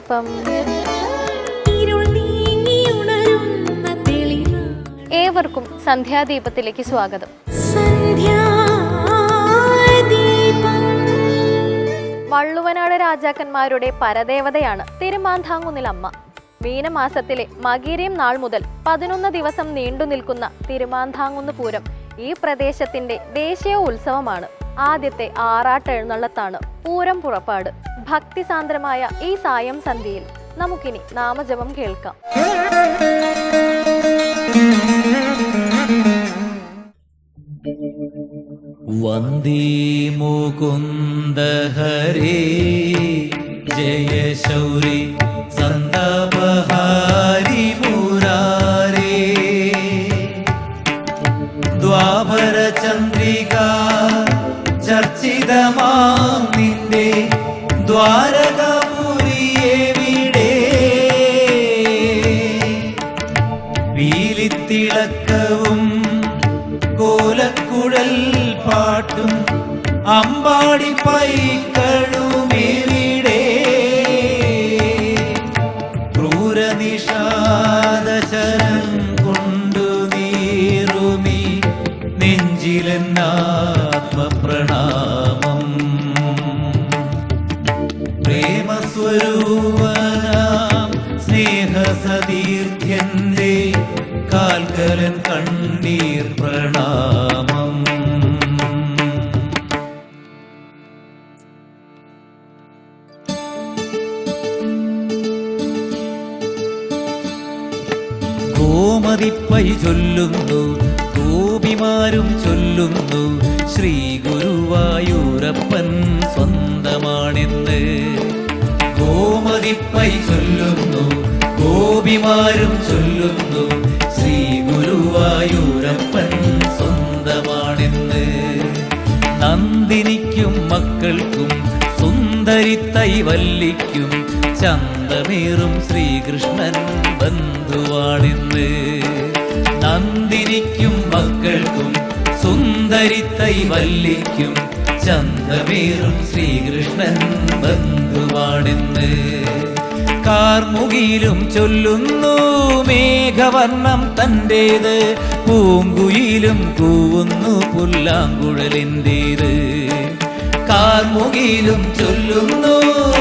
സന്ധ്യാദീപം. ഏവർക്കും സന്ധ്യാദീപത്തിലേക്ക് സ്വാഗതം. വള്ളുവനാട് രാജാക്കന്മാരുടെ പരദേവതയാണ് തിരുമാന്താംകുന്നിലമ്മ. മീനമാസത്തിലെ മകീരം നാൾ മുതൽ 11 ദിവസം നീണ്ടു നിൽക്കുന്ന തിരുമാന്താംകുന്ന് പൂരം ഈ പ്രദേശത്തിന്റെ ദേശീയ ഉത്സവമാണ്. ആദ്യത്തെ ആറാട്ട് എഴുന്നള്ളത്താണ് പൂരം പുറപ്പാട്. ഭക്തിസാന്ദ്രമായ ഈ സായം സന്ധ്യയിൽ നമുക്കിനി നാമജപം കേൾക്കാം. വന്ദേ മുകുന്ദ ഹരേ ജയ ശൗരി സന്താപഹാരി മുരാരേ ദ്വാപര ചന്ദ്രിക ചർച്ചിതമാം നിന്റെ ദ്വാരകാപുരിയെവിടെ പീലിത്തിളക്കവും കോലക്കുഴൽ പാട്ടും അമ്പാടി പൈക്കളുമെവിടെ ക്രൂരനിഷാദശരം കൊണ്ടു നീറുമി നെഞ്ചിലെന്നാത്മപ്രണാമം പ്രേമസ്വരൂപനാം സ്നേഹസതീർത്ഥ്യന്റെ കാൽക്കലൻ കണ്ണീർ പ്രണാമം. ഗോമതിപ്പൈ ചൊല്ലുന്നു, ഗോപിമാരും ചൊല്ലുന്നു, ശ്രീ ഗുരുവായൂരപ്പൻ സ്വന്തമാണെന്ന്. ഗോമതിപ്പൈ ചൊല്ലുന്നു, ഗോപിമാരും ചൊല്ലുന്നു, ശ്രീ ഗുരുവായൂരപ്പൻ സ്വന്തമാണെന്ന്. നന്ദിനിക്കും മക്കൾക്കും സുന്ദരിത്തൈ വല്ലിക്കും ചന്തമേറും ശ്രീകൃഷ്ണൻ ബന്ധുവാണെന്ന്. നന്ദിനിക്കും മക്കൾക്കും സുന്ദരിത്തൈ വല്ലിക്കും ചന്തമേറും ശ്രീകൃഷ്ണൻ ബന്ധുവാണെന്ന്. കാർമുകിലും ചൊല്ലുന്നു മേഘവർണ്ണം തൻ്റേത്, പൂങ്കുയിലും കൂവുന്നു പുല്ലാങ്കുഴലിൻ്റേത്. കാർമുകിലും ചൊല്ലുന്നു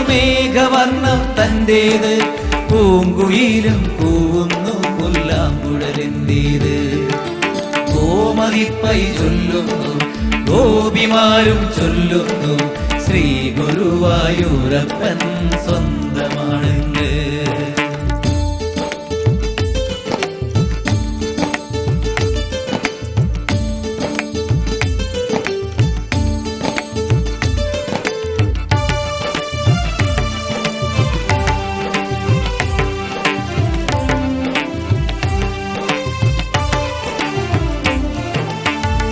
മേഘവർണ്ണം തൻ്റേത്, പൂങ്കുയിലും കൂവുന്നു പുല്ലാങ്കുഴലിൻ്റേത്. ഗോമതിപ്പൈ ചൊല്ലുന്നു, ഗോപിമാരും ചൊല്ലുന്നു, ശ്രീ ഗുരുവായൂരപ്പൻ സ്വന്തമാണെന്ന്.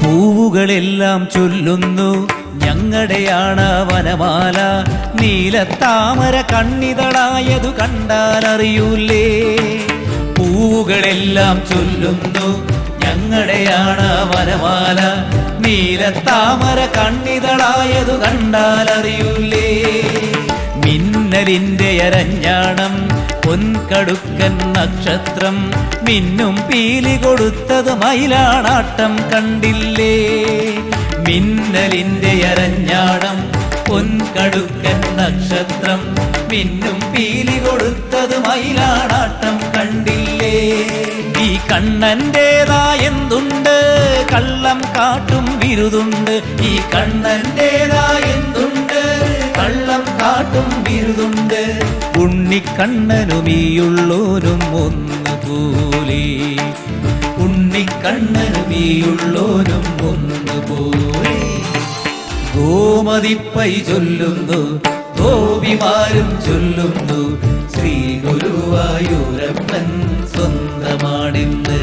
പൂവുകളെല്ലാം ചൊല്ലുന്നു ഞങ്ങളുടെയാണ് വനമാല, നീലത്താമര കണ്ണിതളായതു കണ്ടാലറിയൂലേ. പൂവുകളെല്ലാം ചൊല്ലുന്നു ഞങ്ങളുടെയാണ് വനമാല, നീലത്താമര കണ്ണിതളായതു കണ്ടാലറിയൂലേ. മിന്നലിന്റെ അരഞ്ഞാണം പൊൻകടുക്കൻ നക്ഷത്രം, മിന്നും പീലി കൊടുത്തത് മയിലാണാട്ടം കണ്ടില്ലേ. മിന്നലിന്റെ അരഞ്ഞാണം പൊൻകടുക്കൻ നക്ഷത്രം, മിന്നും പീലി കൊടുത്തത് മയിലാണാട്ടം കണ്ടില്ലേ. ഈ കണ്ണന്റേതായെന്തുണ്ട് കള്ളം കാട്ടും വിരുതുണ്ട്, ഈ കണ്ണന്റേതായെന്തുണ്ട് കള്ളം കാട്ടും വിരുതുണ്ട്. ഉണ്ണിക്കണ്ണനുമീയുള്ളോനും ഒന്നുപോലെ, ഉണ്ണിക്കണ്ണനുമീയുള്ളോനും ഒന്നുപോലെ. ഗോമതിപ്പൈ ചൊല്ലുന്നു, ഗോപിമാരും ചൊല്ലുന്നു, ശ്രീ ഗുരുവായൂരപ്പൻ സ്വന്തമാണെന്ന്.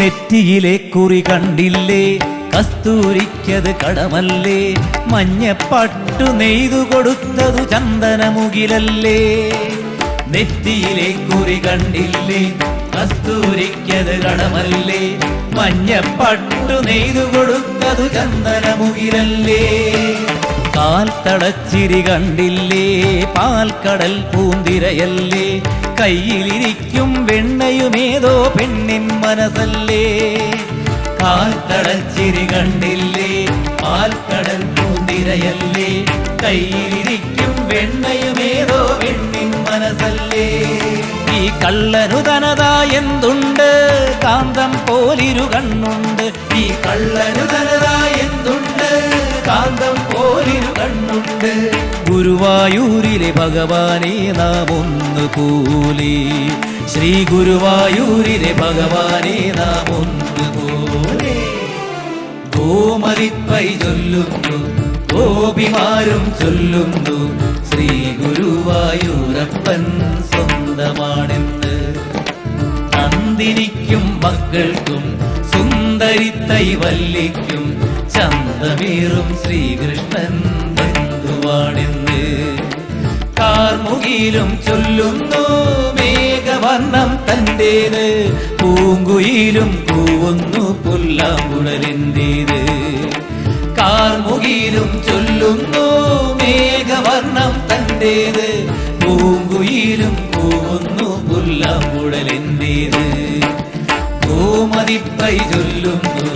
നെറ്റിയിലെ കുറി കണ്ടില്ലേ, കസ്തൂരിക്കത് കടമല്ലേ, മഞ്ഞപ്പട്ടു നെയ്തു കൊടുത്തതു ചന്ദനമുകിലല്ലേ. നെറ്റിയിലെ കുറി കണ്ടില്ലേ, കസ്തൂരിക്കത് കടമല്ലേ, മഞ്ഞപ്പട്ടു നെയ്തു കൊടുത്തതു ചന്ദനമുകിലല്ലേ. കാൽ തടച്ചിരി കണ്ടില്ലേ, പാൽക്കടൽ പൂന്തിരയല്ലേ, കയ്യിലിരിക്കും വെണ്ണയുമേതോ പെണ്ണിൻ മനസ്സല്ലേ. കാൽ തടച്ചിരി കണ്ടില്ലേ, പാൽക്കടൽ പൂന്തിരയല്ലേ, കയ്യിലിരിക്കും വെണ്ണയുമേതോ പെണ്ണിൻ മനസ്സല്ലേ. ഈ കള്ളനു തനതാ എന്തുണ്ട്, കാന്തം പോലിരു കണ്ണുണ്ട്. ഈ കള്ളനു തനതാ എന്തുണ്ട്, കാന്തം പോലിരു കണ്ണുണ്ട്. ഗുരുവായൂരിലെ ഭഗവാനെ നാം ഒന്ന് പോലെ, ശ്രീ ഗുരുവായൂരിലെ ഭഗവാനെ നാം ഒന്ന് പോലെ. ഗോമതിപ്പൈ ചൊല്ലുന്നു, ഗോപിമാരും ചൊല്ലുന്നു, ശ്രീ ഗുരുവായൂരപ്പൻ സ്വന്തമാണെന്ന്. നന്ദിനിക്കും മക്കൾക്കും സുന്ദരിത്തൈ വല്ലിക്കും ചന്തമേറും ശ്രീകൃഷ്ണൻ ബന്ധുവാണെന്ന്. കാർമുകിലും ചൊല്ലുന്നു മേഘവർണ്ണം തന്റേത്, പൂങ്കുയിലും കൂവുന്നു പുല്ലാങ്കുഴലിൻ്റേത്. കാർമുകിലും ചൊല്ലുന്നു മേഘവർണ്ണം തന്റേത്, പൂങ്കുയിലും കൂവുന്നു പുല്ലാങ്കുഴലിൻ്റേത്. ഗോമതിപ്പൈ ചൊല്ലുന്നു,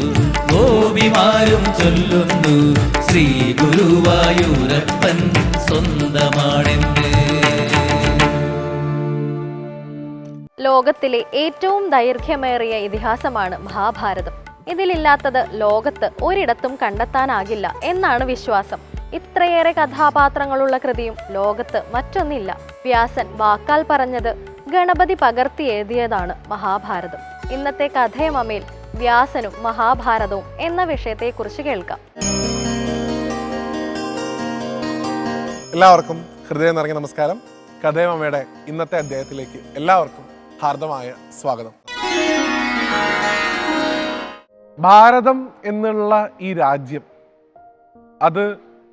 ഗോപിമാരും ചൊല്ലുന്നു, ശ്രീ ഗുരുവായൂരപ്പൻ സ്വന്തമാണെന്ന്. ലോകത്തിലെ ഏറ്റവും ദൈർഘ്യമേറിയ ഇതിഹാസമാണ് മഹാഭാരതം. ഇതിലില്ലാത്തത് ലോകത്ത് ഒരിടത്തും കണ്ടെത്താനാകില്ല എന്നാണ് വിശ്വാസം. ഇത്രയേറെ കഥാപാത്രങ്ങളുള്ള കൃതിയും ലോകത്ത് മറ്റൊന്നില്ല. വ്യാസൻ വാക്കാൽ പറഞ്ഞത് ഗണപതി പകർത്തി എഴുതിയതാണ് മഹാഭാരതം. ഇന്നത്തെ കഥയമേൽ വ്യാസനും മഹാഭാരതവും എന്ന വിഷയത്തെക്കുറിച്ച് കേൾക്കാം. എല്ലാവർക്കും ഹൃദയം നിറഞ്ഞ നമസ്കാരം. കഥയമമ്മയുടെ ഇന്നത്തെ അധ്യായത്തിലേക്ക് എല്ലാവർക്കും ഹാർദമായ സ്വാഗതം. ഭാരതം എന്നുള്ള ഈ രാജ്യം, അത്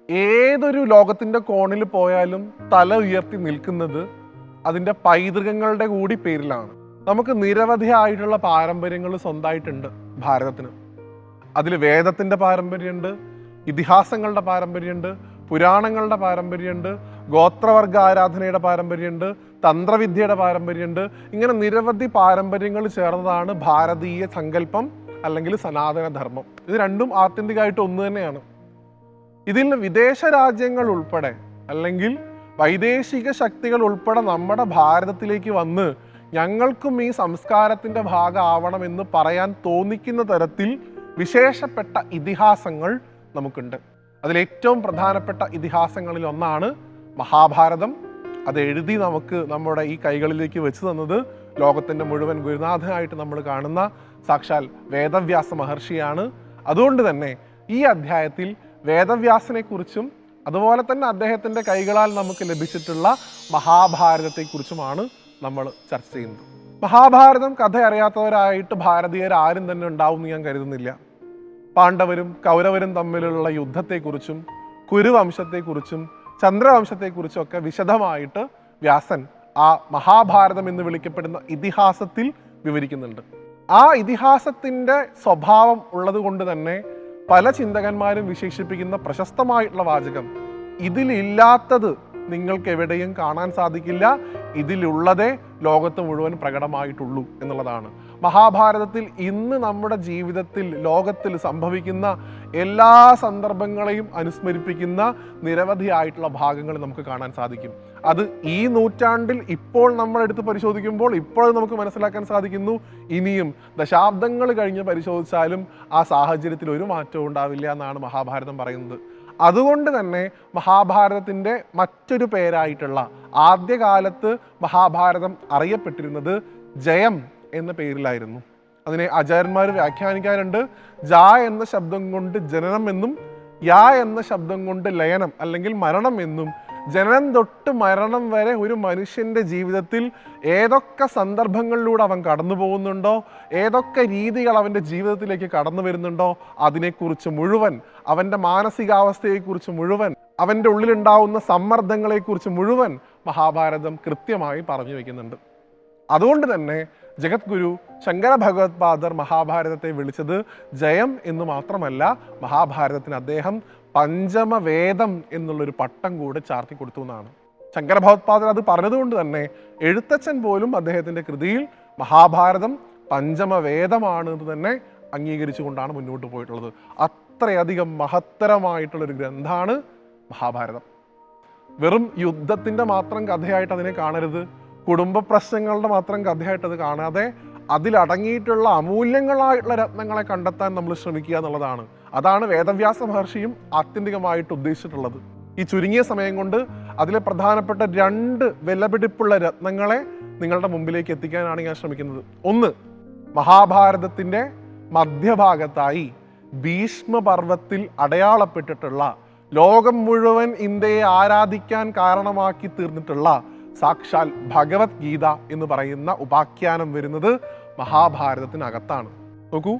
ഏതൊരു ലോകത്തിൻ്റെ കോണിൽ പോയാലും തല ഉയർത്തി നിൽക്കുന്നത് അതിൻ്റെ പൈതൃകങ്ങളുടെ കൂടി പേരിലാണ്. നമുക്ക് നിരവധിയായിട്ടുള്ള പാരമ്പര്യങ്ങൾ സ്വന്തമായിട്ടുണ്ട് ഭാരതത്തിന്. അതിൽ വേദത്തിൻ്റെ പാരമ്പര്യമുണ്ട്, ഇതിഹാസങ്ങളുടെ പാരമ്പര്യമുണ്ട്, പുരാണങ്ങളുടെ പാരമ്പര്യമുണ്ട്, ഗോത്രവർഗ ആരാധനയുടെ പാരമ്പര്യമുണ്ട്, തന്ത്രവിദ്യയുടെ പാരമ്പര്യമുണ്ട്. ഇങ്ങനെ നിരവധി പാരമ്പര്യങ്ങൾ ചേർന്നതാണ് ഭാരതീയ സങ്കല്പം അല്ലെങ്കിൽ സനാതനധർമ്മം. ഇത് രണ്ടും ആത്യന്തികമായിട്ട് ഒന്ന് തന്നെയാണ്. ഇതിൽ വിദേശ രാജ്യങ്ങൾ ഉൾപ്പെടെ അല്ലെങ്കിൽ വൈദേശിക ശക്തികൾ ഉൾപ്പെടെ നമ്മുടെ ഭാരതത്തിലേക്ക് വന്ന് ഞങ്ങൾക്കും ഈ സംസ്കാരത്തിൻ്റെ ഭാഗമാവണമെന്ന് പറയാൻ തോന്നിക്കുന്ന തരത്തിൽ വിശേഷപ്പെട്ട ഇതിഹാസങ്ങൾ നമുക്കുണ്ട്. അതിലേറ്റവും പ്രധാനപ്പെട്ട ഇതിഹാസങ്ങളിൽ ഒന്നാണ് മഹാഭാരതം. അത് എഴുതി നമുക്ക് നമ്മുടെ ഈ കൈകളിലേക്ക് വെച്ച് തന്നത് ലോകത്തിൻ്റെ മുഴുവൻ ഗുരുനാഥനായിട്ട് നമ്മൾ കാണുന്ന സാക്ഷാൽ വേദവ്യാസ മഹർഷിയാണ്. അതുകൊണ്ട് തന്നെ ഈ അധ്യായത്തിൽ വേദവ്യാസനെക്കുറിച്ചും അതുപോലെ തന്നെ അദ്ദേഹത്തിൻ്റെ കൈകളാൽ നമുക്ക് ലഭിച്ചിട്ടുള്ള മഹാഭാരതത്തെക്കുറിച്ചുമാണ് നമ്മൾ ചർച്ച ചെയ്യുന്നത്. മഹാഭാരതം കഥ അറിയാത്തവരായിട്ട് ഭാരതീയർ ആരും തന്നെ ഉണ്ടാവും എന്ന് ഞാൻ കരുതുന്നില്ല. പാണ്ഡവരും കൗരവരും തമ്മിലുള്ള യുദ്ധത്തെക്കുറിച്ചും കുരുവംശത്തെക്കുറിച്ചും ചന്ദ്രവംശത്തെക്കുറിച്ചും ഒക്കെ വിശദമായിട്ട് വ്യാസൻ ആ മഹാഭാരതം എന്ന് വിളിക്കപ്പെടുന്ന ഇതിഹാസത്തിൽ വിവരിക്കുന്നുണ്ട്. ആ ഇതിഹാസത്തിൻ്റെ സ്വഭാവം ഉള്ളത് കൊണ്ട് തന്നെ പല ചിന്തകന്മാരും വിശേഷിപ്പിക്കുന്ന പ്രശസ്തമായിട്ടുള്ള വാചകം, ഇതിലില്ലാത്തത് നിങ്ങൾക്ക് എവിടെയും കാണാൻ സാധിക്കില്ല, ഇതിലുള്ളതേ ലോകത്ത് മുഴുവൻ പ്രകടമായിട്ടുള്ളൂ എന്നുള്ളതാണ്. മഹാഭാരതത്തിൽ ഇന്ന് നമ്മുടെ ജീവിതത്തിൽ ലോകത്തിൽ സംഭവിക്കുന്ന എല്ലാ സന്ദർഭങ്ങളെയും അനുസ്മരിപ്പിക്കുന്ന നിരവധിയായിട്ടുള്ള ഭാഗങ്ങൾ നമുക്ക് കാണാൻ സാധിക്കും. അത് ഈ നൂറ്റാണ്ടിൽ ഇപ്പോൾ നമ്മൾ എടുത്ത് പരിശോധിക്കുമ്പോൾ ഇപ്പോൾ നമുക്ക് മനസ്സിലാക്കാൻ സാധിക്കുന്നു. ഇനിയും ദശാബ്ദങ്ങൾ കഴിഞ്ഞ് പരിശോധിച്ചാലും ആ സാഹചര്യത്തിൽ ഒരു മാറ്റവും ഉണ്ടാവില്ല എന്നാണ് മഹാഭാരതം പറയുന്നത്. അതുകൊണ്ട് തന്നെ മഹാഭാരതത്തിൻ്റെ മറ്റൊരു പേരായിട്ടുള്ള, ആദ്യകാലത്ത് മഹാഭാരതം അറിയപ്പെട്ടിരുന്നത് ജയം എന്ന പേരിലായിരുന്നു. അതിനെ ആചാര്യന്മാർ വ്യാഖ്യാനിക്കാറുണ്ട്. ജ എന്ന ശബ്ദം കൊണ്ട് ജനനം എന്നും യാ എന്ന ശബ്ദം കൊണ്ട് ലയനം അല്ലെങ്കിൽ മരണം എന്നും ജനനം തൊട്ട് മരണം വരെ ഒരു മനുഷ്യൻ്റെ ജീവിതത്തിൽ ഏതൊക്കെ സന്ദർഭങ്ങളിലൂടെ അവൻ കടന്നു പോകുന്നുണ്ടോ, ഏതൊക്കെ രീതികൾ അവൻ്റെ ജീവിതത്തിലേക്ക് കടന്നു വരുന്നുണ്ടോ, അതിനെക്കുറിച്ച് മുഴുവൻ, അവൻ്റെ മാനസികാവസ്ഥയെക്കുറിച്ച് മുഴുവൻ, അവൻ്റെ ഉള്ളിലുണ്ടാവുന്ന സമ്മർദ്ദങ്ങളെക്കുറിച്ച് മുഴുവൻ മഹാഭാരതം കൃത്യമായി പറഞ്ഞു വയ്ക്കുന്നുണ്ട്. അതുകൊണ്ട് തന്നെ ജഗദ്ഗുരു ശങ്കര ഭഗവത്പാദർ മഹാഭാരതത്തെ വിളിച്ചത് ജയം എന്ന് മാത്രമല്ല, മഹാഭാരതത്തിന് അദ്ദേഹം പഞ്ചമവേദം എന്നുള്ളൊരു പട്ടം കൂടെ ചാർത്തി കൊടുത്തു എന്നാണ്. ശങ്കര ഭഗവത്പാദർ അത് പറഞ്ഞതുകൊണ്ട് തന്നെ എഴുത്തച്ഛൻ പോലും അദ്ദേഹത്തിൻ്റെ കൃതിയിൽ മഹാഭാരതം പഞ്ചമവേദമാണ് എന്ന് തന്നെ അംഗീകരിച്ചുകൊണ്ടാണ് മുന്നോട്ട് പോയിട്ടുള്ളത്. അത്രയധികം മഹത്തരമായിട്ടുള്ളൊരു ഗ്രന്ഥമാണ് മഹാഭാരതം. വെറും യുദ്ധത്തിൻ്റെ മാത്രം കഥയായിട്ട് അതിനെ കാണരുത്, കുടുംബ പ്രശ്നങ്ങളുടെ മാത്രം കഥയായിട്ട് അത് കാണാതെ അതിലടങ്ങിയിട്ടുള്ള അമൂല്യങ്ങളായിട്ടുള്ള രത്നങ്ങളെ കണ്ടെത്താൻ നമ്മൾ ശ്രമിക്കുക എന്നുള്ളതാണ്. അതാണ് വേദവ്യാസ മഹർഷിയും ആത്യന്തികമായിട്ട് ഉദ്ദേശിച്ചിട്ടുള്ളത്. ഈ ചുരുങ്ങിയ സമയം കൊണ്ട് അതിലെ പ്രധാനപ്പെട്ട 2 വിലപിടിപ്പുള്ള രത്നങ്ങളെ നിങ്ങളുടെ മുമ്പിലേക്ക് എത്തിക്കാനാണ് ഞാൻ ശ്രമിക്കുന്നത്. ഒന്ന്, മഹാഭാരതത്തിൻ്റെ മധ്യഭാഗത്തായി ഭീഷ്മപർവത്തിൽ അടയാളപ്പെട്ടിട്ടുള്ള, ലോകം മുഴുവൻ ഇന്ത്യയെ ആരാധിക്കാൻ കാരണമാക്കി തീർന്നിട്ടുള്ള സാക്ഷാൽ ഭഗവത്ഗീത എന്ന് പറയുന്ന ഉപാഖ്യാനം വരുന്നത് മഹാഭാരതത്തിനകത്താണ്. നോക്കൂ,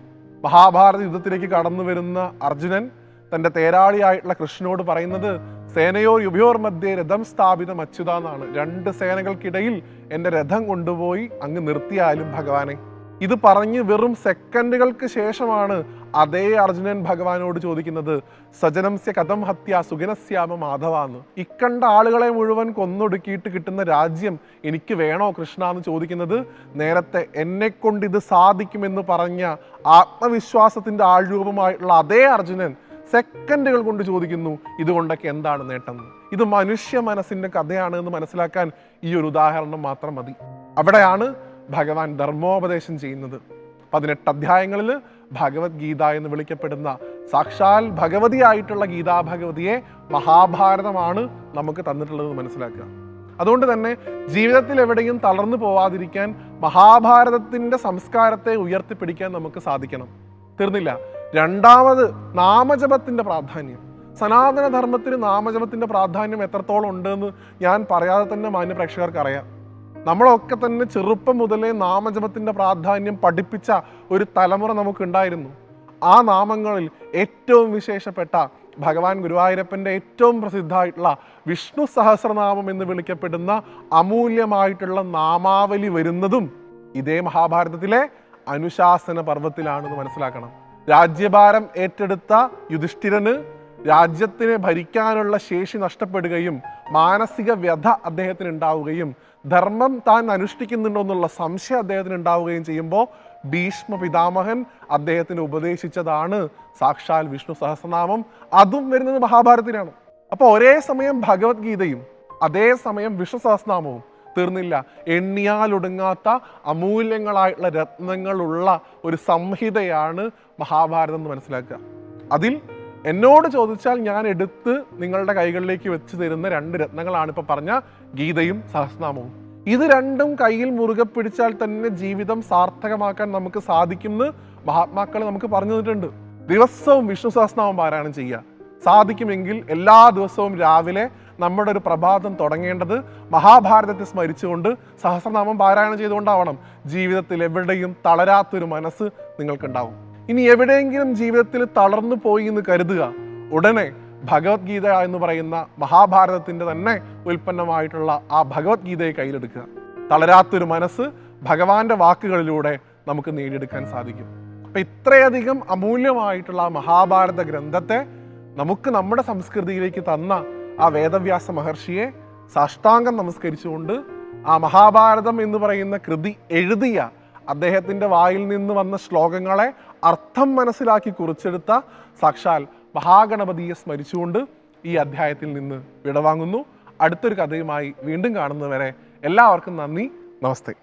മഹാഭാരത യുദ്ധത്തിലേക്ക് കടന്നു വരുന്ന അർജുനൻ തൻ്റെ തേരാളിയായിട്ടുള്ള കൃഷ്ണനോട് പറയുന്നത് സേനയോർ യുഭയോർ മധ്യേ രഥം സ്ഥാപിതം അച്യുത എന്നാണ്. 2 സേനകൾക്കിടയിൽ എൻ്റെ രഥം കൊണ്ടുപോയി അങ്ങ് നിർത്തിയാലും ഭഗവാനെ. ഇത് പറഞ്ഞ് വെറും സെക്കൻഡുകൾക്ക് ശേഷമാണ് അതേ അർജുനൻ ഭഗവാനോട് ചോദിക്കുന്നത് സജനംസ്യ കഥം ഹത്യ സുഖനസ്യാമ മാധവ എന്ന്. ഇക്കണ്ട ആളുകളെ മുഴുവൻ കൊന്നൊടുക്കിയിട്ട് കിട്ടുന്ന രാജ്യം എനിക്ക് വേണോ കൃഷ്ണ എന്ന് ചോദിക്കുന്നത് നേരത്തെ എന്നെ കൊണ്ട് ഇത് സാധിക്കുമെന്ന് പറഞ്ഞ ആത്മവിശ്വാസത്തിൻ്റെ ആൾരൂപമായിട്ടുള്ള അതേ അർജുനൻ സെക്കൻഡുകൾ കൊണ്ട് ചോദിക്കുന്നു ഇതുകൊണ്ടൊക്കെ എന്താണ് നേട്ടം. ഇത് മനുഷ്യ മനസ്സിൻ്റെ കഥയാണ് എന്ന് മനസ്സിലാക്കാൻ ഈ ഒരു ഉദാഹരണം മാത്രം മതി. അവിടെയാണ് ഭഗവാൻ ധർമ്മോപദേശം ചെയ്യുന്നത്. 18 അധ്യായങ്ങളിൽ ഭഗവത്ഗീത എന്ന് വിളിക്കപ്പെടുന്ന സാക്ഷാൽ ഭഗവതിയായിട്ടുള്ള ഗീതാ ഭഗവതിയെ മഹാഭാരതമാണ് നമുക്ക് തന്നിട്ടുള്ളത് മനസ്സിലാക്കുക. അതുകൊണ്ട് തന്നെ ജീവിതത്തിൽ എവിടെയും തളർന്നു പോവാതിരിക്കാൻ മഹാഭാരതത്തിൻ്റെ സംസ്കാരത്തെ ഉയർത്തിപ്പിടിക്കാൻ നമുക്ക് സാധിക്കണം. തീർന്നില്ല. 2ാമത്, നാമജപത്തിൻ്റെ പ്രാധാന്യം. സനാതനധർമ്മത്തിന് നാമജപത്തിൻ്റെ പ്രാധാന്യം എത്രത്തോളം ഉണ്ടെന്ന് ഞാൻ പറയാതെ തന്നെ മാന്യ പ്രേക്ഷകർക്ക് അറിയാം. നമ്മളൊക്കെ തന്നെ ചെറുപ്പം മുതലേ നാമജപത്തിൻ്റെ പ്രാധാന്യം പഠിപ്പിച്ച ഒരു തലമുറ നമുക്കുണ്ടായിരുന്നു. ആ നാമങ്ങളിൽ ഏറ്റവും വിശേഷപ്പെട്ട ഭഗവാൻ ഗുരുവായൂരപ്പൻ്റെ ഏറ്റവും പ്രസിദ്ധമായിട്ടുള്ള വിഷ്ണു സഹസ്രനാമം എന്ന് വിളിക്കപ്പെടുന്ന അമൂല്യമായിട്ടുള്ള നാമാവലി വരുന്നതും ഇതേ മഹാഭാരതത്തിലെ അനുശാസന പർവ്വത്തിലാണെന്ന് മനസ്സിലാക്കണം. രാജ്യഭാരം ഏറ്റെടുത്ത യുധിഷ്ഠിരന് രാജ്യത്തിനെ ഭരിക്കാനുള്ള ശേഷി നഷ്ടപ്പെടുകയും മാനസിക വ്യഥ അദ്ദേഹത്തിന് ഉണ്ടാവുകയും ധർമ്മം താൻ അനുഷ്ഠിക്കുന്നുണ്ടോ എന്നുള്ള സംശയം അദ്ദേഹത്തിന് ഉണ്ടാവുകയും ചെയ്യുമ്പോൾ ഭീഷ്മ പിതാമഹൻ അദ്ദേഹത്തിന് ഉപദേശിച്ചതാണ് സാക്ഷാൽ വിഷ്ണു സഹസ്രനാമം. അതും വരുന്നത് മഹാഭാരതത്തിലാണ്. അപ്പോൾ ഒരേ സമയം ഭഗവത്ഗീതയും അതേസമയം വിഷ്ണു സഹസ്രനാമവും. തീർന്നില്ല. എണ്ണിയാലൊടുങ്ങാത്ത അമൂല്യങ്ങളായിട്ടുള്ള രത്നങ്ങളുള്ള ഒരു സംഹിതയാണ് മഹാഭാരതം എന്ന് മനസ്സിലാക്കുക. അതിൽ എന്നോട് ചോദിച്ചാൽ ഞാൻ എടുത്ത് നിങ്ങളുടെ കൈകളിലേക്ക് വെച്ച് തരുന്ന 2 രത്നങ്ങളാണ് ഇപ്പോൾ പറഞ്ഞ ഗീതയും സഹസ്രനാമവും. ഇത് 2ഉം കയ്യിൽ മുറുകെ പിടിച്ചാൽ തന്നെ ജീവിതം സാർത്ഥകമാക്കാൻ നമുക്ക് സാധിക്കുമെന്ന് മഹാത്മാക്കൾ നമുക്ക് പറഞ്ഞു തന്നിട്ടുണ്ട്. ദിവസവും വിഷ്ണു സഹസ്രനാമം പാരായണം ചെയ്യുക. സാധിക്കുമെങ്കിൽ എല്ലാ ദിവസവും രാവിലെ നമ്മുടെ ഒരു പ്രഭാതം തുടങ്ങേണ്ടത് മഹാഭാരതത്തെ സ്മരിച്ചുകൊണ്ട് സഹസ്രനാമം പാരായണം ചെയ്തുകൊണ്ടാവണം. ജീവിതത്തിൽ എവിടെയും തളരാത്തൊരു മനസ്സ് നിങ്ങൾക്കുണ്ടാവും. ഇനി എവിടെയെങ്കിലും ജീവിതത്തിൽ തളർന്നു പോയി എന്ന് കരുതുക, ഉടനെ ഭഗവത്ഗീത എന്ന് പറയുന്ന മഹാഭാരതത്തിൻ്റെ തന്നെ ഉൽപ്പന്നമായിട്ടുള്ള ആ ഭഗവത്ഗീതയെ കയ്യിലെടുക്കുക. തളരാത്തൊരു മനസ്സ് ഭഗവാന്റെ വാക്കുകളിലൂടെ നമുക്ക് നേടിയെടുക്കാൻ സാധിക്കും. അപ്പം ഇത്രയധികം അമൂല്യമായിട്ടുള്ള ആ മഹാഭാരത ഗ്രന്ഥത്തെ നമുക്ക് നമ്മുടെ സംസ്കൃതിയിലേക്ക് തന്ന ആ വേദവ്യാസ മഹർഷിയെ സാഷ്ടാംഗം നമസ്കരിച്ചുകൊണ്ട് ആ മഹാഭാരതം എന്ന് പറയുന്ന കൃതി എഴുതിയ അദ്ദേഹത്തിൻ്റെ വായിൽ നിന്ന് വന്ന ശ്ലോകങ്ങളെ അർത്ഥം മനസ്സിലാക്കി കുറിച്ചെടുത്ത സാക്ഷാൽ മഹാഗണപതിയെ സ്മരിച്ചുകൊണ്ട് ഈ അധ്യായത്തിൽ നിന്ന് വിടവാങ്ങുന്നു. അടുത്തൊരു കഥയുമായി വീണ്ടും കാണുന്നവരെ എല്ലാവർക്കും നന്ദി, നമസ്തേ.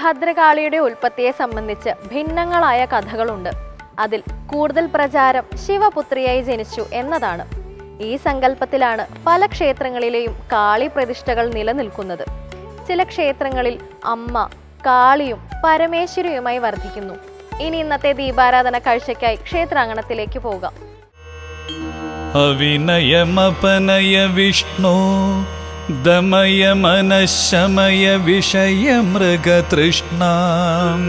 ഭദ്രകാളിയുടെ ഉൽപ്പത്തിയെ സംബന്ധിച്ച് ഭിന്നങ്ങളായ കഥകളുണ്ട്. അതിൽ കൂടുതൽ പ്രചാരം ശിവപുത്രിയായി ജനിച്ചു എന്നതാണ്. ഈ സങ്കല്പത്തിലാണ് പല ക്ഷേത്രങ്ങളിലെയും കാളി പ്രതിഷ്ഠകൾ നിലനിൽക്കുന്നത്. ചില ക്ഷേത്രങ്ങളിൽ അമ്മ കാളിയും പരമേശ്വരിയുമായി വർദ്ധിക്കുന്നു. ഇനി ഇന്നത്തെ ദീപാരാധന കാഴ്ചയ്ക്കായി ക്ഷേത്രാങ്കണത്തിലേക്ക് പോകാം. അവിനയമപനയ വിഷ്ണു ദമയ മനഃശമയ വിഷയ മൃഗതൃഷ്ണാം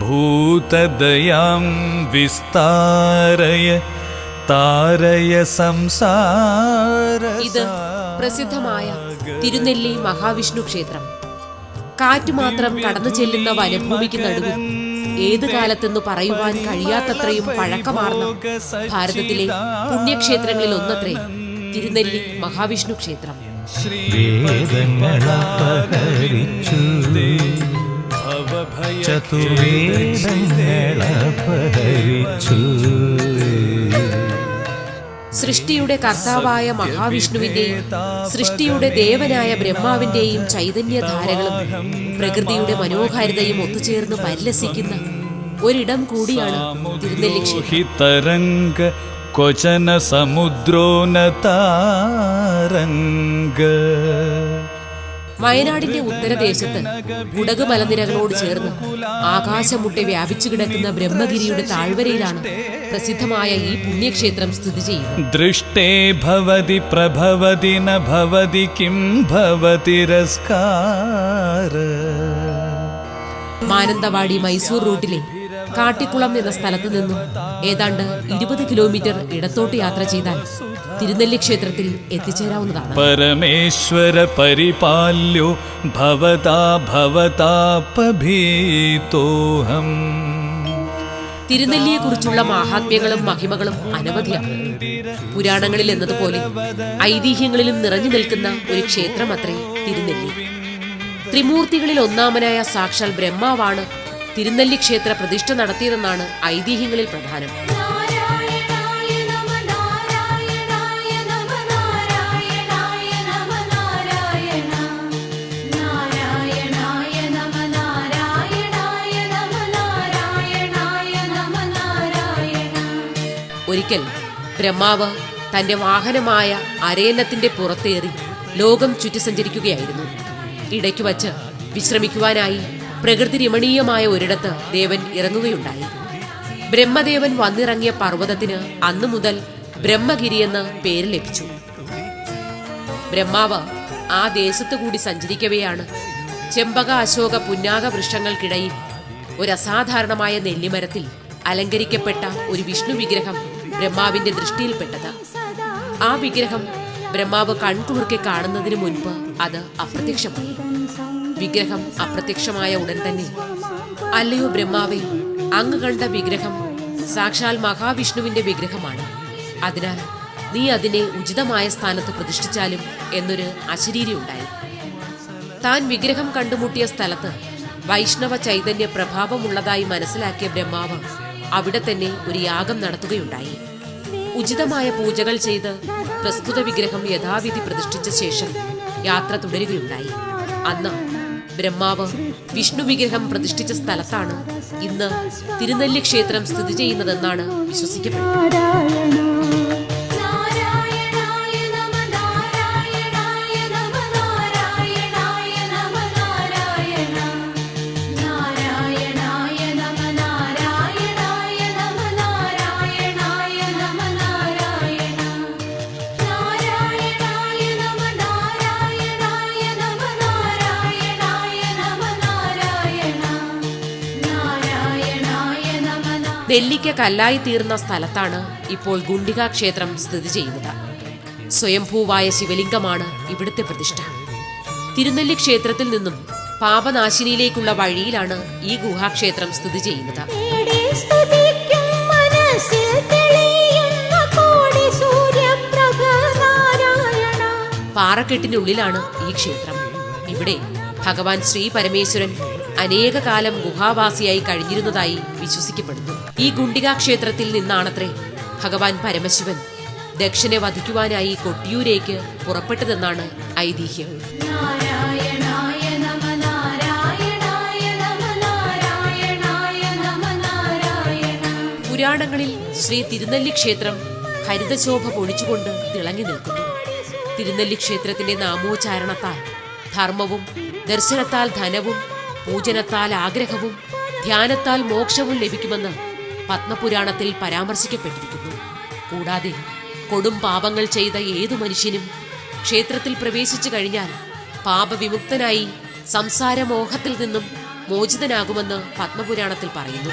ഭൂതദയാം വിസ്താരയ താരയ സംസാര. ഇത് പ്രസിദ്ധമായ തിരുനെല്ലി മഹാവിഷ്ണു ക്ഷേത്രം. കാറ്റ് മാത്രം കടന്നു ചെല്ലുന്ന വനഭൂമിക്ക് നടുവിൽ ഏത് കാലത്തെന്നു പറയുവാൻ കഴിയാത്തത്രയും പഴക്കമാർന്ന ഭാരതത്തിലെ പുണ്യക്ഷേത്രങ്ങളിൽ ഒന്നത്രേ തിരുനെല്ലി മഹാവിഷ്ണു ക്ഷേത്രം. സൃഷ്ടിയുടെ കർത്താവായ മഹാവിഷ്ണുവിന്റെയും സൃഷ്ടിയുടെ ദേവനായ ബ്രഹ്മാവിന്റെയും ചൈതന്യധാരകളും പ്രകൃതിയുടെ മനോഹാരിതയും ഒത്തുചേർന്ന് പരിലസിക്കുന്ന ഒരിടം കൂടിയാണ് തിരുനെല്ലി ക്ഷേത്രം. ക്വചന സമുദ്രോനതാരംഗ. വയനാടിന്റെ ഉത്തരദേശത്ത് കുടക് മലനിരകളോട് ചേർന്ന് ആകാശമുട്ടെ വ്യാപിച്ചു കിടക്കുന്ന ബ്രഹ്മഗിരിയുടെ താഴ്വരയിലാണ് പ്രസിദ്ധമായ ഈ പുണ്യക്ഷേത്രം സ്ഥിതി ചെയ്യുന്നത്. ദൃഷ്ടേ ഭവതി പ്രഭവതി ന ഭവതി കിം ഭവതിരസ്കാര. മാനന്തവാടി മൈസൂർ റൂട്ടിലെ കാട്ടിക്കുളം എന്ന സ്ഥലത്ത് നിന്നും ഏതാണ്ട് 20 കിലോമീറ്റർ ഇടത്തോട്ട് യാത്ര ചെയ്താൽ തിരുനെല്ലി ക്ഷേത്രത്തിൽ എത്തിച്ചേരാവുന്നതാണ്. പരമേശ്വര പരിപാല്യോ ഭവതാ ഭവതാപഭീതോഹം. തിരുനെല്ലിയെക്കുറിച്ചുള്ള മാഹാത്മ്യങ്ങളും മഹിമകളും അനവധിയാണ്. പുരാണങ്ങളിൽ എന്നതുപോലെ ഐതിഹ്യങ്ങളിലും നിറഞ്ഞു നിൽക്കുന്ന ഒരു ക്ഷേത്രമത്രേ തിരുനെല്ലി. ത്രിമൂർത്തികളിൽ ഒന്നാമനായ സാക്ഷാൽ ബ്രഹ്മാവാണ് തിരുനെല്ലി ക്ഷേത്ര പ്രതിഷ്ഠ നടത്തിയതെന്നാണ് ഐതിഹ്യങ്ങളിൽ പ്രധാനം. ഒരിക്കൽ ബ്രഹ്മാവ് തന്റെ വാഹനമായ അരയന്നത്തിന്റെ പുറത്തേറി ലോകം ചുറ്റി സഞ്ചരിക്കുകയായിരുന്നു. ഇടയ്ക്കു വച്ച് വിശ്രമിക്കുവാനായി പ്രകൃതി രമണീയമായ ഒരിടത്ത് ദേവൻ ഇറങ്ങുകയുണ്ടായി. ബ്രഹ്മദേവൻ വന്നിറങ്ങിയ പർവ്വതത്തിന് അന്നു മുതൽ ബ്രഹ്മഗിരിയെന്ന് പേര് ലഭിച്ചു. ബ്രഹ്മാവ് ആ ദേശത്തു കൂടി സഞ്ചരിക്കവെയാണ് ചെമ്പക അശോക പുന്നാക വൃക്ഷങ്ങൾക്കിടയിൽ ഒരു അസാധാരണമായ നെല്ലിമരത്തിൽ അലങ്കരിക്കപ്പെട്ട ഒരു വിഷ്ണു വിഗ്രഹം ബ്രഹ്മാവിന്റെ ദൃഷ്ടിയിൽപ്പെട്ടത്. ആ വിഗ്രഹം ബ്രഹ്മാവ് കൺകുളിർക്കെ കാണുന്നതിന് മുൻപ് അത് അപ്രത്യക്ഷമായി. വിഗ്രഹം അപ്രത്യക്ഷമായ ഉടൻ തന്നെ, അല്ലയോ ബ്രഹ്മാവേ, അങ്ങ് കണ്ട വിഗ്രഹം സാക്ഷാൽ മഹാവിഷ്ണുവിന്റെ വിഗ്രഹമാണ്. അതിനാൽ നീ അതിനെ ഉചിതമായ സ്ഥാനത്ത് പ്രതിഷ്ഠിച്ചാലും എന്നൊരു അശരീരി ഉണ്ടായി. താൻ വിഗ്രഹം കണ്ടുമുട്ടിയ സ്ഥലത്ത് വൈഷ്ണവ ചൈതന്യ പ്രഭാവമുള്ളതായി മനസ്സിലാക്കിയ ബ്രഹ്മാവ് അവിടെ തന്നെ ഒരു യാഗം നടത്തുകയുണ്ടായി. ഉചിതമായ പൂജകൾ ചെയ്ത് പ്രസ്തുത വിഗ്രഹം യഥാവിധി പ്രതിഷ്ഠിച്ച ശേഷം യാത്ര തുടരുകയുണ്ടായി. അന്ന് ബ്രഹ്മാവ് വിഷ്ണു വിഗ്രഹം പ്രതിഷ്ഠിച്ച സ്ഥലത്താണ് ഇന്ന് തിരുനെല്ലി ക്ഷേത്രം സ്ഥിതി ചെയ്യുന്നതെന്നാണ് വിശ്വസിക്കപ്പെടുന്നത്. നെല്ലിക്ക കല്ലായി തീർന്ന സ്ഥലത്താണ് ഇപ്പോൾ ഗുണ്ടിക ക്ഷേത്രം സ്ഥിതി ചെയ്യുന്നത്. സ്വയംഭൂവായ ശിവലിംഗമാണ് ഇവിടുത്തെ പ്രതിഷ്ഠ. തിരുനെല്ലി ക്ഷേത്രത്തിൽ നിന്നും പാപനാശിനിയിലേക്കുള്ള വഴിയിലാണ് ഈ ഗുഹാക്ഷേത്രം സ്ഥിതി ചെയ്യുന്നത്. പാറക്കെട്ടിനുള്ളിലാണ് ഈ ക്ഷേത്രം. ഇവിടെ ഭഗവാൻ ശ്രീ പരമേശ്വരൻ അനേക കാലം ഗുഹാവാസിയായി കഴിഞ്ഞിരുന്നതായി വിശ്വസിക്കപ്പെടുന്നു. ഈ ഗുണ്ടിക ക്ഷേത്രത്തിൽ നിന്നാണത്രേ ഭഗവാൻ പരമശിവൻ ദക്ഷനെ വധിക്കുവാനായി കൊട്ടിയൂരേക്ക് പുറപ്പെട്ടതെന്നാണ് ഐതിഹ്യം. പുരാണങ്ങളിൽ ശ്രീ തിരുനെല്ലി ക്ഷേത്രം ഹരിതശോഭ പൊഴിച്ചുകൊണ്ട് തിളങ്ങി നിൽക്കുന്നു. തിരുനെല്ലി ക്ഷേത്രത്തിന്റെ നാമോച്ചാരണത്താൽ ധർമ്മവും ദർശനത്താൽ ധനവും പൂജനത്താൽ ആഗ്രഹവും ധ്യാനത്താൽ മോക്ഷവും ലഭിക്കുമെന്ന് പത്മപുരാണത്തിൽ പരാമർശിക്കപ്പെട്ടിരിക്കുന്നു. കൂടാതെ കൊടും പാപങ്ങൾ ചെയ്ത ഏതു മനുഷ്യനും ക്ഷേത്രത്തിൽ പ്രവേശിച്ചു കഴിഞ്ഞാൽ പാപവിമുക്തനായി സംസാരമോഹത്തിൽ നിന്നും മോചിതനാകുമെന്ന് പത്മപുരാണത്തിൽ പറയുന്നു.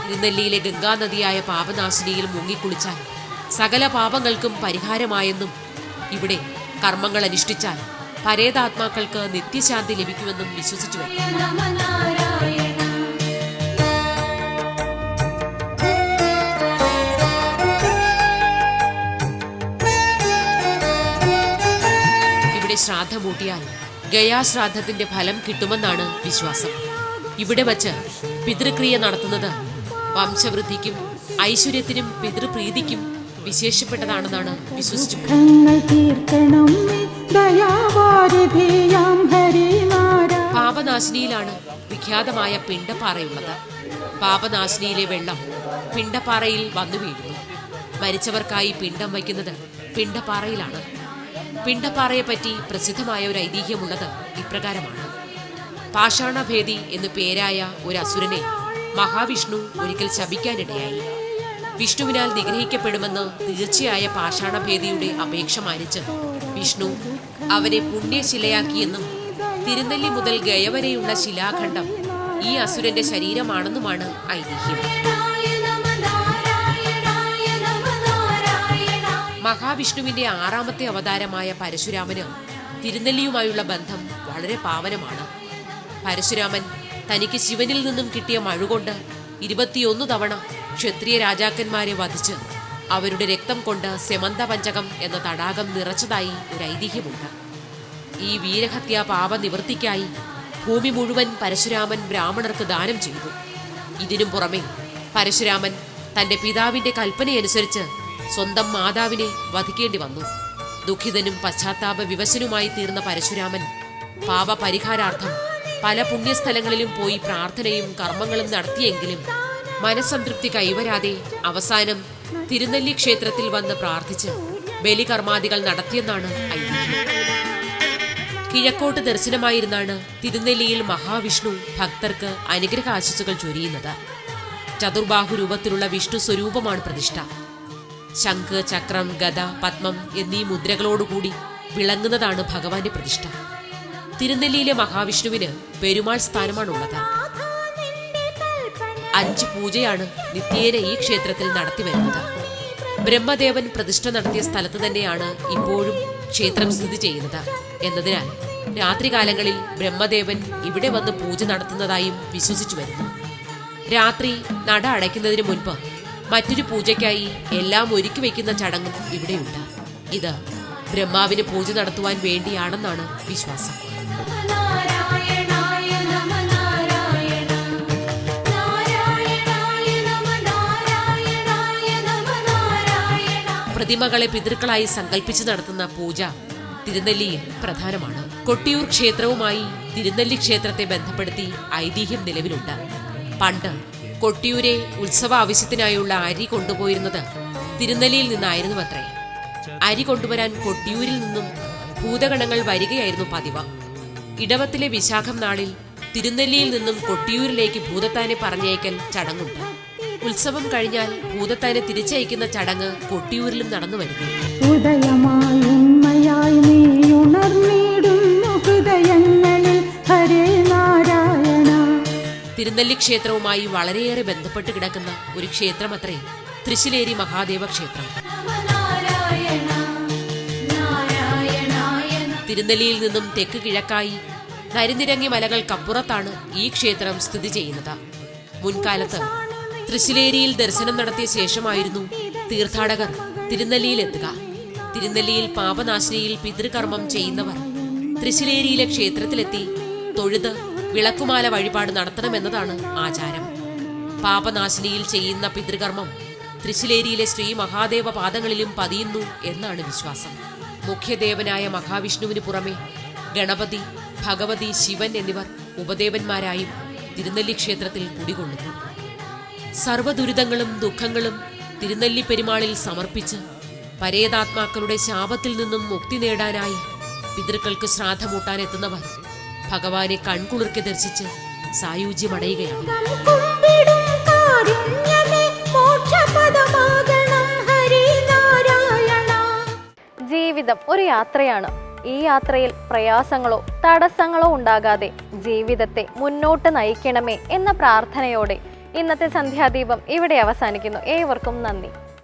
തിരുനെല്ലിയിലെ ഗംഗാനദിയായ പാപനാശിനിയിൽ മുങ്ങിക്കുളിച്ചാൽ സകല പാപങ്ങൾക്കും പരിഹാരമായെന്നും ഇവിടെ കർമ്മങ്ങൾ അനുഷ്ഠിച്ചാൽ പരേതാത്മാക്കൾക്ക് നിത്യശാന്തി ലഭിക്കുമെന്നും വിശ്വസിച്ചു വരുന്നു. ഇവിടെ ശ്രാദ്ധമൂട്ടിയാൽ ഗയാശ്രാദ്ധത്തിന്റെ ഫലം കിട്ടുമെന്നാണ് വിശ്വാസം. ഇവിടെ വച്ച് പിതൃക്രിയ നടത്തുന്നത് വംശവൃദ്ധിക്കും ഐശ്വര്യത്തിനും പിതൃപ്രീതിക്കും വിശേഷപ്പെട്ടതാണെന്നാണ് വിശ്വസിച്ചു. പാപനാശിനിയിലാണ് വിഖ്യാതമായ പിണ്ടപ്പാറയുള്ളത്. പാപനാശിനിയിലെ വെള്ളം പിണ്ടപ്പാറയിൽ വന്നു വീഴുന്നു. മരിച്ചവർക്കായി പിണ്ടം വയ്ക്കുന്നത് പിണ്ടപ്പാറയിലാണ്. പിണ്ടപ്പാറയെപ്പറ്റി പ്രസിദ്ധമായ ഒരു ഐതിഹ്യമുള്ളത് ഇപ്രകാരമാണ്. പാഷാണഭേദി എന്നു പേരായ ഒരു അസുരനെ മഹാവിഷ്ണു ഒരിക്കൽ ശപിക്കാനിടയായി. വിഷ്ണുവിനാൽ നിഗ്രഹിക്കപ്പെടുമെന്ന് തീർച്ചയായ പാഷാണഭേദിയുടെ അപേക്ഷ മാനിച്ച് വിഷ്ണു അവനെ പുണ്യശിലയാക്കിയെന്നും തിരുനെല്ലി മുതൽ ഗയ വരെയുള്ള ശിലാഖണ്ഡം ഈ അസുരന്റെ ശരീരമാണെന്നുമാണ് ഐതിഹ്യം. മഹാവിഷ്ണുവിന്റെ 6ാമത്തെ അവതാരമായ പരശുരാമന് തിരുനെല്ലിയുമായുള്ള ബന്ധം വളരെ പാവനമാണ്. പരശുരാമൻ തനിക്ക് ശിവനിൽ നിന്നും കിട്ടിയ മഴുകൊണ്ട് 21 തവണ ക്ഷത്രിയ രാജാക്കന്മാരെ വധിച്ച് അവരുടെ രക്തം കൊണ്ട് സെമന്തപഞ്ചകം എന്ന തടാകം നിറച്ചതായി ഒരു ഐതിഹ്യമുണ്ട്. ഈ വീരഹത്യാ പാപനിവൃത്തിക്കായി ഭൂമി മുഴുവൻ പരശുരാമൻ ബ്രാഹ്മണർക്ക് ദാനം ചെയ്തു. ഇതിനും പുറമെ പരശുരാമൻ തന്റെ പിതാവിന്റെ കൽപ്പനയനുസരിച്ച് സ്വന്തം മാതാവിനെ വധിക്കേണ്ടി വന്നു. ദുഃഖിതനും പശ്ചാത്താപ വിവശനുമായി തീർന്ന പരശുരാമൻ പാപപരിഹാരാർത്ഥം പല പുണ്യസ്ഥലങ്ങളിലും പോയി പ്രാർത്ഥനയും കർമ്മങ്ങളും നടത്തിയെങ്കിലും മനസ്സംതൃപ്തി കൈവരാതെ അവസാനം തിരുനെല്ലി ക്ഷേത്രത്തിൽ വന്ന് പ്രാർത്ഥിച്ച് ബലികർമാദികൾ നടത്തിയെന്നാണ് ഐതിഹ്യം. കിഴക്കോട്ട് ദർശനമായിരുന്നാണ് തിരുനെല്ലിയിൽ മഹാവിഷ്ണു ഭക്തർക്ക് അനുഗ്രഹാശിസുകൾ ചൊരിയുന്നത്. ചതുർബാഹു രൂപത്തിലുള്ള വിഷ്ണു സ്വരൂപമാണ് പ്രതിഷ്ഠ. ശംഖ്, ചക്രം, ഗദ, പത്മം എന്നീ മുദ്രകളോടുകൂടി വിളങ്ങുന്നതാണ് ഭഗവാന്റെ പ്രതിഷ്ഠ. തിരുനെല്ലിയിലെ മഹാവിഷ്ണുവിന് പെരുമാൾ സ്ഥാനമാണുള്ളത്. 5 പൂജയാണ് നിത്യേന ഈ ക്ഷേത്രത്തിൽ നടത്തിവരുന്നത്. ബ്രഹ്മദേവൻ പ്രതിഷ്ഠ നടത്തിയ സ്ഥലത്ത് തന്നെയാണ് ഇപ്പോഴും ക്ഷേത്രം സ്ഥിതി ചെയ്യുന്നത് എന്നതിനാൽ രാത്രികാലങ്ങളിൽ ബ്രഹ്മദേവൻ ഇവിടെ വന്ന് പൂജ നടത്തുന്നതായും വിശ്വസിച്ചു വരുന്നു. രാത്രി നട അടയ്ക്കുന്നതിന് മുൻപ് മറ്റൊരു പൂജയ്ക്കായി എല്ലാം ഒരുക്കി വയ്ക്കുന്ന ചടങ്ങും ഇവിടെയുണ്ട്. ഇത് ബ്രഹ്മാവിന് പൂജ നടത്തുവാൻ വേണ്ടിയാണെന്നാണ് വിശ്വാസം. പ്രതിമകളെ പിതൃക്കളായി സങ്കല്പിച്ച് നടത്തുന്ന പൂജ തിരുനെല്ലിയിൽ പ്രധാനമാണ്. കൊട്ടിയൂർ ക്ഷേത്രവുമായി തിരുനെല്ലി ക്ഷേത്രത്തെ ബന്ധപ്പെടുത്തി ഐതിഹ്യം നിലവിലുണ്ട്. പണ്ട് കൊട്ടിയൂരെ ഉത്സവ ആവശ്യത്തിനായുള്ള അരി കൊണ്ടുപോയിരുന്നത് തിരുനെല്ലിയിൽ നിന്നായിരുന്നുവത്രേ. അരി കൊണ്ടുവരാൻ കൊട്ടിയൂരിൽ നിന്നും ഭൂതഗണങ്ങൾ വരികയായിരുന്നു പതിവ്. ഇടവത്തിലെ വിശാഖം നാളിൽ തിരുനെല്ലിയിൽ നിന്നും കൊട്ടിയൂരിലേക്ക് ഭൂതത്താനെ പറഞ്ഞയക്കൽ ചടങ്ങുണ്ട്. ഉത്സവം കഴിഞ്ഞാൽ ഭൂതത്താനെ തിരിച്ചയക്കുന്ന ചടങ്ങ് കൊട്ടിയൂരിലും നടന്നു വരുന്നു. തിരുനെല്ലി ക്ഷേത്രവുമായി വളരെയേറെ ബന്ധപ്പെട്ട് കിടക്കുന്ന ഒരു ക്ഷേത്രമത്രേ തൃശ്ശിലേരി മഹാദേവ ക്ഷേത്രം. തിരുനെല്ലിയിൽ നിന്നും തെക്ക് കിഴക്കായി നരിനിരങ്ങി മലകൾക്കപ്പുറത്താണ് ഈ ക്ഷേത്രം സ്ഥിതി ചെയ്യുന്നത്. മുൻകാലത്ത് തൃശ്ശിലേരിയിൽ ദർശനം നടത്തിയ ശേഷമായിരുന്നു തീർത്ഥാടകർ തിരുനെല്ലിയിലെത്തുക. തിരുനെല്ലിയിൽ പാപനാശിനിയിൽ പിതൃകർമ്മം ചെയ്യുന്നവർ തൃശ്ശിലേരിയിലെ ക്ഷേത്രത്തിലെത്തി തൊഴുത് വിളക്കുമാല വഴിപാട് നടത്തണമെന്നതാണ് ആചാരം. പാപനാശിനിയിൽ ചെയ്യുന്ന പിതൃകർമ്മം തൃശ്ശിലേരിയിലെ ശ്രീ മഹാദേവ പാദങ്ങളിലും പതിയുന്നു എന്നാണ് വിശ്വാസം. മുഖ്യദേവനായ മഹാവിഷ്ണുവിന് പുറമെ ഗണപതി, ഭഗവതി, ശിവൻ എന്നിവർ ഉപദേവന്മാരായും തിരുനെല്ലി ക്ഷേത്രത്തിൽ കുടികൊള്ളുന്നു. സർവ്വദുരിതങ്ങളും ദുഃഖങ്ങളും തിരുനെല്ലി പെരുമാളിൽ സമർപ്പിച്ച് പരേതാത്മാക്കളുടെ ശാപത്തിൽ നിന്നും മുക്തി നേടാനായി പിതൃക്കൾക്ക് ശ്രാദ്ധമൂട്ടാൻ എത്തുന്നവർ ഭഗവാനെ കൺകുളിർക്കെ ദർശിച്ച് സായുജ്യമടയുകയാണ്. ജീവിതം ഒരു യാത്രയാണ്. ഈ യാത്രയിൽ പ്രയാസങ്ങളോ തടസ്സങ്ങളോ ഉണ്ടാകാതെ ജീവിതത്തെ മുന്നോട്ട് നയിക്കണമേ എന്ന പ്രാർത്ഥനയോടെ ഇന്നത്തെ സന്ധ്യാദീപം ഇവിടെ അവസാനിക്കുന്നു. ഏവർക്കും നന്ദി.